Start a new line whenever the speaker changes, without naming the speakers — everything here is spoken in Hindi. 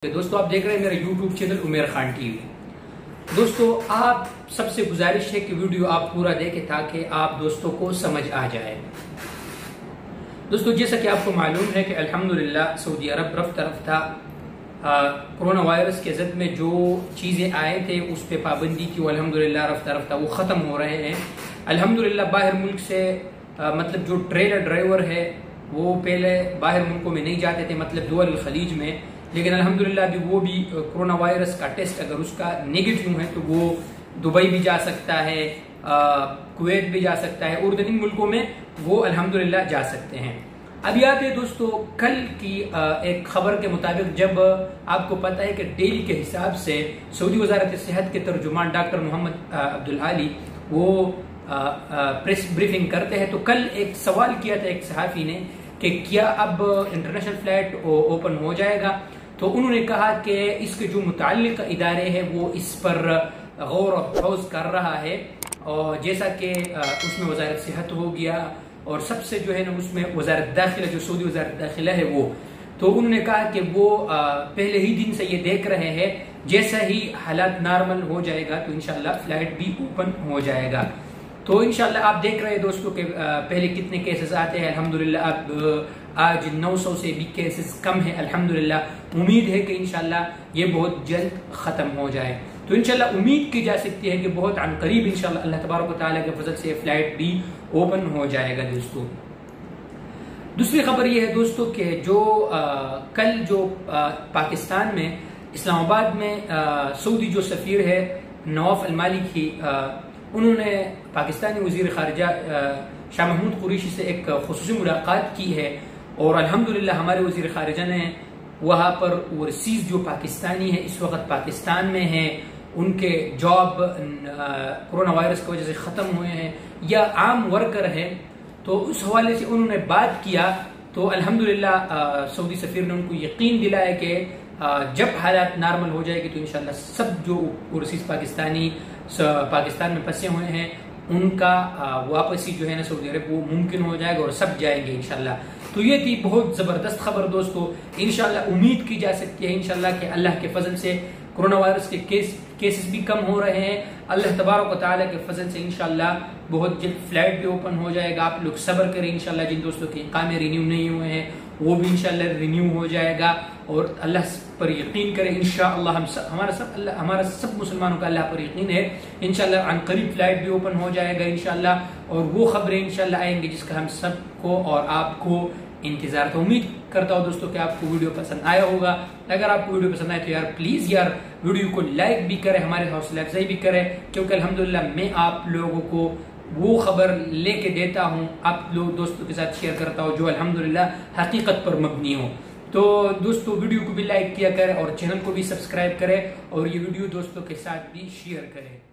दोस्तों आप देख रहे हैं मेरा YouTube चैनल उमेर खान टीवी। दोस्तों आप सबसे गुजारिश है कि वीडियो आप पूरा देखें ताकि आप दोस्तों को समझ आ जाए। दोस्तों जैसा कि आपको मालूम है कि अल्हम्दुलिल्लाह सऊदी अरब रफ्ता रफ्ता कोरोना वायरस के ज़द में जो चीज़ें आए थे उस पर पाबंदी की, अल्हम्दुलिल्लाह रफ्ता रफ्ता वो ख़त्म हो रहे हैं। अल्हम्दुलिल्लाह बाहर मुल्क से मतलब जो ट्रेलर ड्राइवर है वो पहले बाहर मुल्कों में नहीं जाते थे, मतलब दुअल खलीज में, लेकिन अल्हम्दुलिल्लाह अभी वो भी कोरोना वायरस का टेस्ट अगर उसका नेगेटिव है तो वो दुबई भी जा सकता है, कुवैत भी जा सकता है और इन मुल्कों में वो अल्हम्दुलिल्लाह जा सकते हैं। अभी आते हैं दोस्तों कल की एक खबर के मुताबिक, जब आपको पता है कि डेली के हिसाब से सऊदी वजारत सेहत के तर्जुमान डॉक्टर मोहम्मद अब्दुल आली वो प्रेस ब्रीफिंग करते हैं, तो कल एक सवाल किया था एक सहाफ़ी ने कि क्या अब इंटरनेशनल फ्लाइट ओपन हो जाएगा। तो उन्होंने कहा कि इसके जो मुताल्लिक़ इदारे हैं वो इस पर गौर और फौज कर रहा है, और जैसा कि उसमें वजारत सेहत हो गया और सबसे जो है ना उसमें वजारत दाखिला, जो सऊदी वजारत दाखिला है वो, तो उन्होंने कहा कि वो पहले ही दिन से ये देख रहे हैं जैसा ही हालात नॉर्मल हो जाएगा तो इंशाल्लाह फ्लाइट भी ओपन हो जाएगा। तो इंशाल्लाह आप देख रहे हैं दोस्तों के पहले कितने केसेस आते हैं, अल्हम्दुलिल्लाह अब आज 900 से भी केसेस कम है अल्हम्दुलिल्लाह। उम्मीद है कि इंशाल्लाह ये बहुत जल्द ख़त्म हो जाए। तो इंशाल्लाह उम्मीद की जा सकती है कि बहुत अनकरीब इंशाल्लाह अल्लाह तबारक व तआला के फजल से फ्लाइट भी ओपन हो जाएगा। दोस्तों दूसरी खबर ये है दोस्तों कि जो कल जो पाकिस्तान में इस्लामाबाद में सऊदी जो सफ़ीर है नवाफ अल मालिकी, उन्होंने पाकिस्तानी वज़ीर ख़ारिजा शाह महमूद कुरैशी से एक ख़ुसूसी मुलाकात की है, और अल्हम्दुलिल्लाह हमारे वज़ीर ख़ारिजा ने वहाँ पर ओवरसीज़ जो पाकिस्तानी है इस वक्त पाकिस्तान में हैं, उनके जॉब कोरोना वायरस की वजह से ख़त्म हुए हैं या आम वर्कर हैं, तो उस हवाले से उन्होंने बात किया। तो अल्हम्दुलिल्लाह सऊदी सफ़ीर ने उनको यकीन दिलाया कि जब हालात नॉर्मल हो जाएगी तो इंशाल्लाह सब जो ओवरसीज़ पाकिस्तानी पाकिस्तान में फंसे हुए हैं उनका वापसी जो है ना सऊदी अरब वो मुमकिन हो जाएगा और सब जाएंगे इंशाल्लाह। तो ये थी बहुत ज़बरदस्त खबर दोस्तों। इंशाल्लाह उम्मीद की जा सकती है इंशाल्लाह कि अल्लाह के फजल से कोरोना वायरस के केसेस भी कम हो रहे हैं। अल्लाह तबारक व तआला के फजल से इंशाल्लाह बहुत जल्द फ्लाइट भी ओपन हो जाएगा। आप लोग सब्र करें इंशाल्लाह। जिन दोस्तों के इकामे रिन्यू नहीं हुए हैं वो भी इंशाल्लाह रिन्यू हो जाएगा, और अल्लाह पर यकीन करें इंशाअल्लाह। हमारा सब मुसलमानों का अल्लाह पर यकीन है इंशाअल्लाह अनकरीब फ्लाइट भी ओपन हो जाएगा इंशाअल्लाह, और वो खबरें इंशाअल्लाह आएंगी जिसका हम सबको और आपको इंतजार था। उम्मीद करता हूँ दोस्तों कि आपको वीडियो पसंद आया होगा। अगर आपको वीडियो पसंद आए तो यार प्लीज यार वीडियो को लाइक भी करें, हमारे हौसला अफजाई भी करें, क्योंकि अल्हम्दुलिल्लाह मैं आप लोगों को वो खबर लेके देता हूँ, आप लोग दोस्तों के साथ शेयर करता हूँ जो अल्हम्दुलिल्लाह हकीकत पर मबनी हो। तो दोस्तों वीडियो को भी लाइक किया करें और चैनल को भी सब्सक्राइब करें, और ये वीडियो दोस्तों के साथ भी शेयर करें।